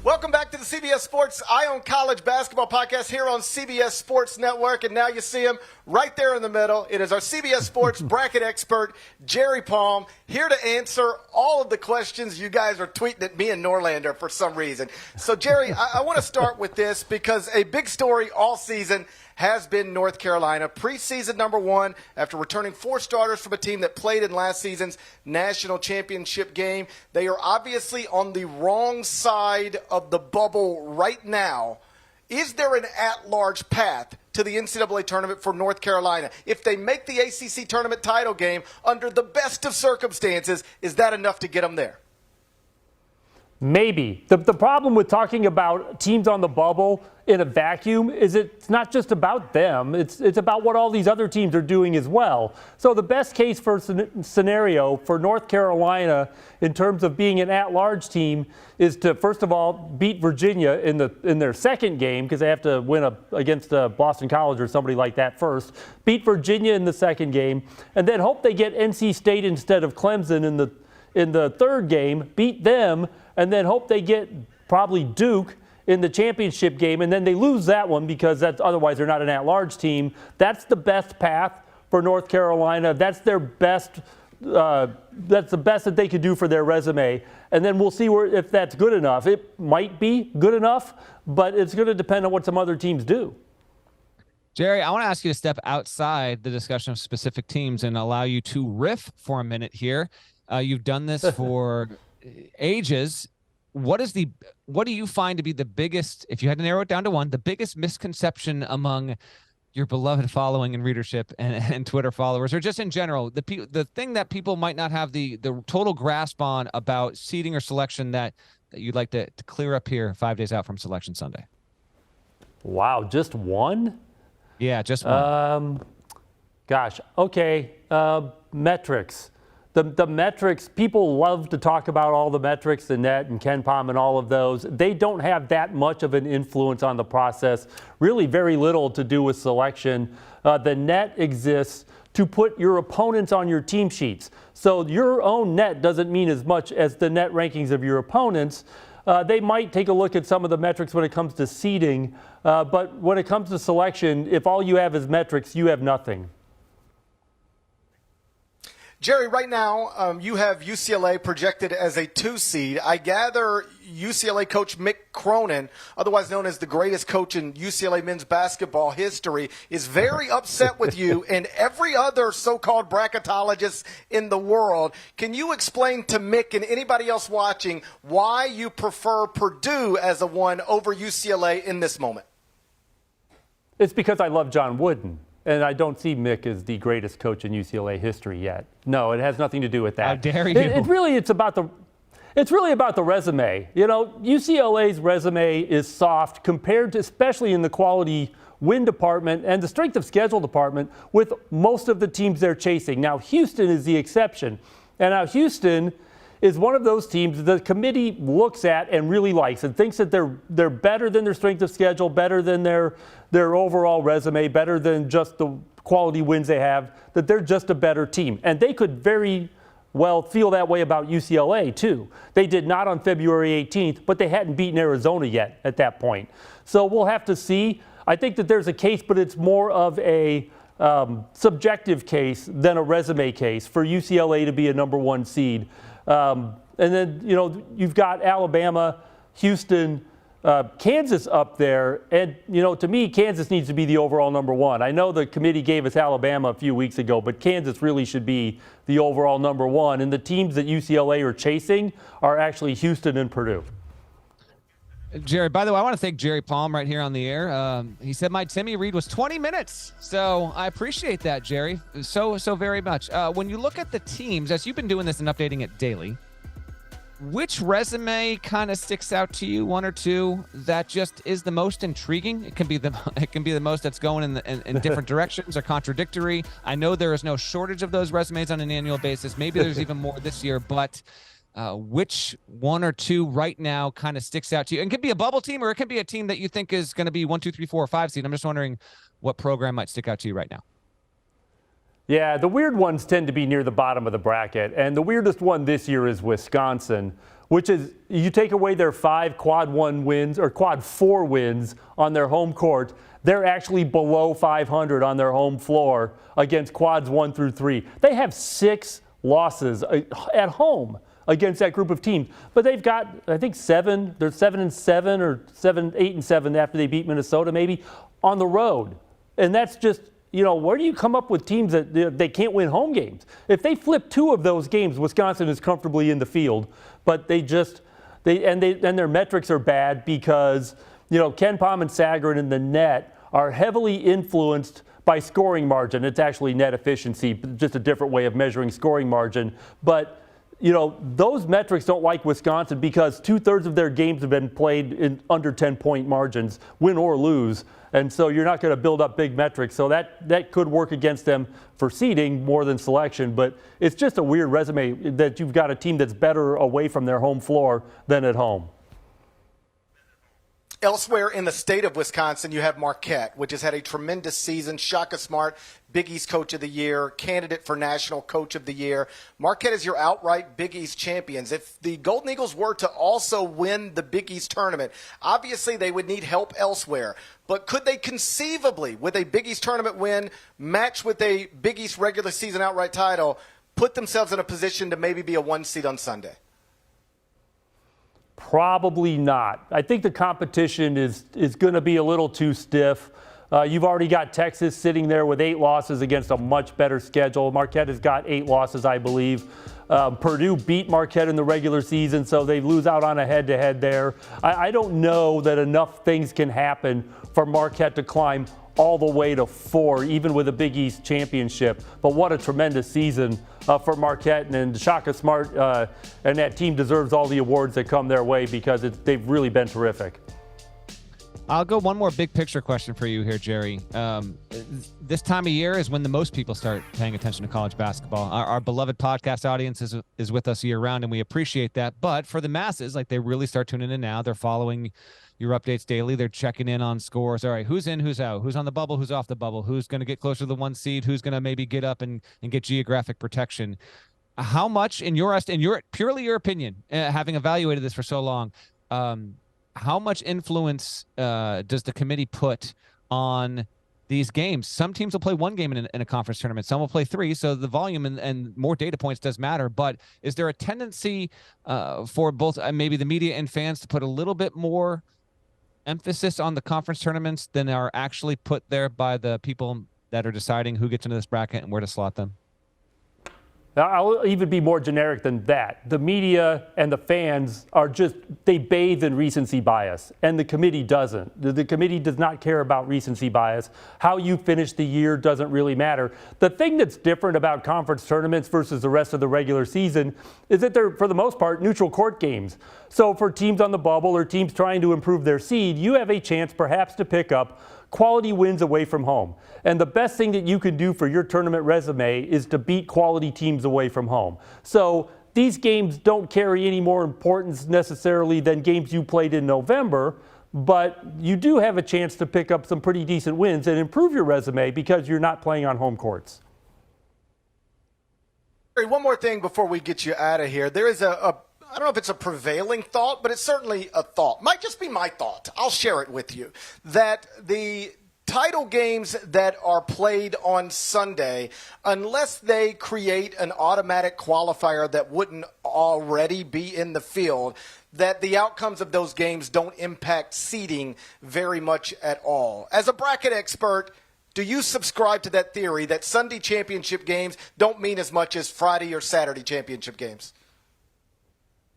Welcome back to the CBS Sports Eye on College Basketball Podcast here on CBS Sports Network. And now you see him right there in the middle. It is our CBS Sports bracket expert, Jerry Palm, here to answer all of the questions you guys are tweeting at me and Norlander for some reason. So, Jerry, I want to start with this because a big story all season has been North Carolina. Preseason number one after returning 4 starters from a team that played in last season's national championship game. They are obviously on the wrong side of the bubble right now. Is there an at-large path to the NCAA tournament for North Carolina? If they make the ACC tournament title game under the best of circumstances, is that enough to get them there? Maybe. The problem with talking about teams on the bubble in a vacuum is it's not just about them. It's about what all these other teams are doing as well. So the best case for scenario for North Carolina in terms of being an at-large team is to, first of all, beat Virginia in their second game because they have to win against Boston College or somebody like that first. Beat Virginia in the second game, and then hope they get NC State instead of Clemson in the third game, beat them, and then hope they get probably Duke in the championship game, and then they lose that one because otherwise they're not an at-large team. That's the best path for North Carolina. That's their best. That's the best that they could do for their resume, and then we'll see if that's good enough. It might be good enough, but it's going to depend on what some other teams do. Jerry, I want to ask you to step outside the discussion of specific teams and allow you to riff for a minute here. You've done this for ages. What do you find to be the biggest, if you had to narrow it down to one, the biggest misconception among your beloved following and readership and Twitter followers, or just in general, the thing that people might not have the total grasp on about seeding or selection that you'd like to clear up here 5 days out from Selection Sunday? Wow, just one? Yeah, just one. Gosh, okay, metrics. The metrics, people love to talk about all the metrics, the net and Ken Pom and all of those. They don't have that much of an influence on the process, really very little to do with selection. The net exists to put your opponents on your team sheets. So your own net doesn't mean as much as the net rankings of your opponents. They might take a look at some of the metrics when it comes to seeding, but when it comes to selection, if all you have is metrics, you have nothing. Jerry, right now you have UCLA projected as a 2 seed. I gather UCLA coach Mick Cronin, otherwise known as the greatest coach in UCLA men's basketball history, is very upset with you and every other so-called bracketologist in the world. Can you explain to Mick and anybody else watching why you prefer Purdue as a 1 over UCLA in this moment? It's because I love John Wooden. And I don't see Mick as the greatest coach in UCLA history yet. No, it has nothing to do with that. How dare you? It's really about the resume. You know, UCLA's resume is soft compared to, especially in the quality win department and the strength of schedule department, with most of the teams they're chasing. Now, Houston is the exception. And now Houston is one of those teams the committee looks at and really likes and thinks that they're better than their strength of schedule, better than their overall resume, better than just the quality wins they have, that they're just a better team. And they could very well feel that way about UCLA, too. They did not on February 18th, but they hadn't beaten Arizona yet at that point. So we'll have to see. I think that there's a case, but it's more of a subjective case than a resume case for UCLA to be a number 1 seed. And then, you know, you've got Alabama, Houston, Kansas up there. And, you know, to me, Kansas needs to be the overall number 1. I know the committee gave us Alabama a few weeks ago, but Kansas really should be the overall number 1. And the teams that UCLA are chasing are actually Houston and Purdue. Jerry, by the way, I want to thank Jerry Palm right here on the air. He said my Timmy read was 20 minutes. So I appreciate that, Jerry, so very much. When you look at the teams, as you've been doing this and updating it daily, which resume kind of sticks out to you, 1 or 2, that just is the most intriguing? It can be the most that's going in different directions or contradictory. I know there is no shortage of those resumes on an annual basis. Maybe there's even more this year, but which 1 or 2 right now kind of sticks out to you? And it could be a bubble team, or it could be a team that you think is going to be 1, 2, 3, 4, or 5 seed. I'm just wondering what program might stick out to you right now. Yeah, the weird ones tend to be near the bottom of the bracket. And the weirdest one this year is Wisconsin. which is you take away their 5 quad 1 wins or quad 4 wins on their home court, they're actually below 500 on their home floor against quads 1 through 3. They have 6 losses at home against that group of teams. But they've got, I think, 7. They're 7-7 or 8-7 after they beat Minnesota, maybe, on the road. And that's just, where do you come up with teams that they can't win home games? If they flip 2 of those games, Wisconsin is comfortably in the field. But their metrics are bad because, Ken Pom and Sagarin in the net are heavily influenced by scoring margin. It's actually net efficiency, just a different way of measuring scoring margin. But those metrics don't like Wisconsin because 2/3 of their games have been played in under 10-point margins, win or lose. And so you're not going to build up big metrics. So that could work against them for seeding more than selection. But it's just a weird resume that you've got a team that's better away from their home floor than at home. Elsewhere in the state of Wisconsin, you have Marquette, which has had a tremendous season. Shaka Smart, Big East Coach of the Year, candidate for National Coach of the Year. Marquette is your outright Big East champions. If the Golden Eagles were to also win the Big East tournament, obviously they would need help elsewhere. But could they conceivably, with a Big East tournament win, match with a Big East regular season outright title, put themselves in a position to maybe be a 1 seed on Sunday? Probably not. I think the competition is going to be a little too stiff. You've already got Texas sitting there with 8 losses against a much better schedule. Marquette has got 8 losses, I believe. Purdue beat Marquette in the regular season, so they lose out on a head-to-head there. I don't know that enough things can happen for Marquette to climb all the way to 4, even with a Big East championship. But what a tremendous season for Marquette, and Shaka Smart and that team deserves all the awards that come their way because they've really been terrific. I'll go one more big picture question for you here, Jerry. This time of year is when the most people start paying attention to college basketball. Our beloved podcast audience is with us year round, and we appreciate that. But for the masses, they really start tuning in now. They're following your updates daily. They're checking in on scores. All right, who's in, who's out, who's on the bubble, who's off the bubble, who's going to get closer to the 1 seed, who's going to maybe get up and get geographic protection. How much, in your purely your opinion, having evaluated this for so long, how much influence does the committee put on these games? Some teams will play 1 game in a conference tournament. Some will play 3. So the volume and more data points does matter. But is there a tendency for both maybe the media and fans to put a little bit more emphasis on the conference tournaments than are actually put there by the people that are deciding who gets into this bracket and where to slot them? I'll even be more generic than that. The media and the fans they bathe in recency bias, and the committee doesn't. The committee does not care about recency bias. How you finish the year doesn't really matter. The thing that's different about conference tournaments versus the rest of the regular season is that they're, for the most part, neutral court games. So for teams on the bubble or teams trying to improve their seed, you have a chance perhaps to pick up quality wins away from home. And the best thing that you can do for your tournament resume is to beat quality teams away from home. So these games don't carry any more importance necessarily than games you played in November, but you do have a chance to pick up some pretty decent wins and improve your resume because you're not playing on home courts. One more thing before we get you out of here. There is I don't know if it's a prevailing thought, but it's certainly a thought. Might just be my thought. I'll share it with you. That the title games that are played on Sunday, unless they create an automatic qualifier that wouldn't already be in the field, that the outcomes of those games don't impact seeding very much at all. As a bracket expert, do you subscribe to that theory that Sunday championship games don't mean as much as Friday or Saturday championship games?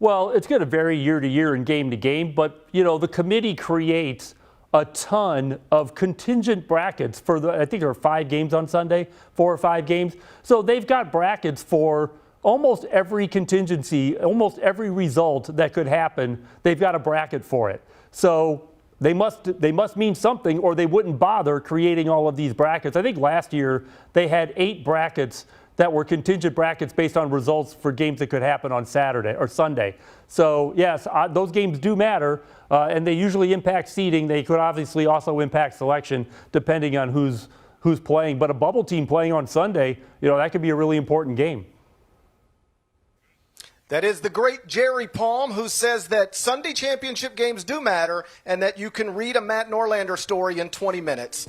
Well, it's going to vary year to year and game to game, but, the committee creates a ton of contingent brackets for I think there are 5 games on Sunday, 4 or 5 games. So they've got brackets for almost every contingency, almost every result that could happen. They've got a bracket for it. So they must mean something, or they wouldn't bother creating all of these brackets. I think last year they had 8 brackets that were contingent brackets based on results for games that could happen on Saturday or Sunday. So yes, those games do matter, and they usually impact seeding. They could obviously also impact selection depending on who's playing. But a bubble team playing on Sunday, that could be a really important game. That is the great Jerry Palm, who says that Sunday championship games do matter and that you can read a Matt Norlander story in 20 minutes.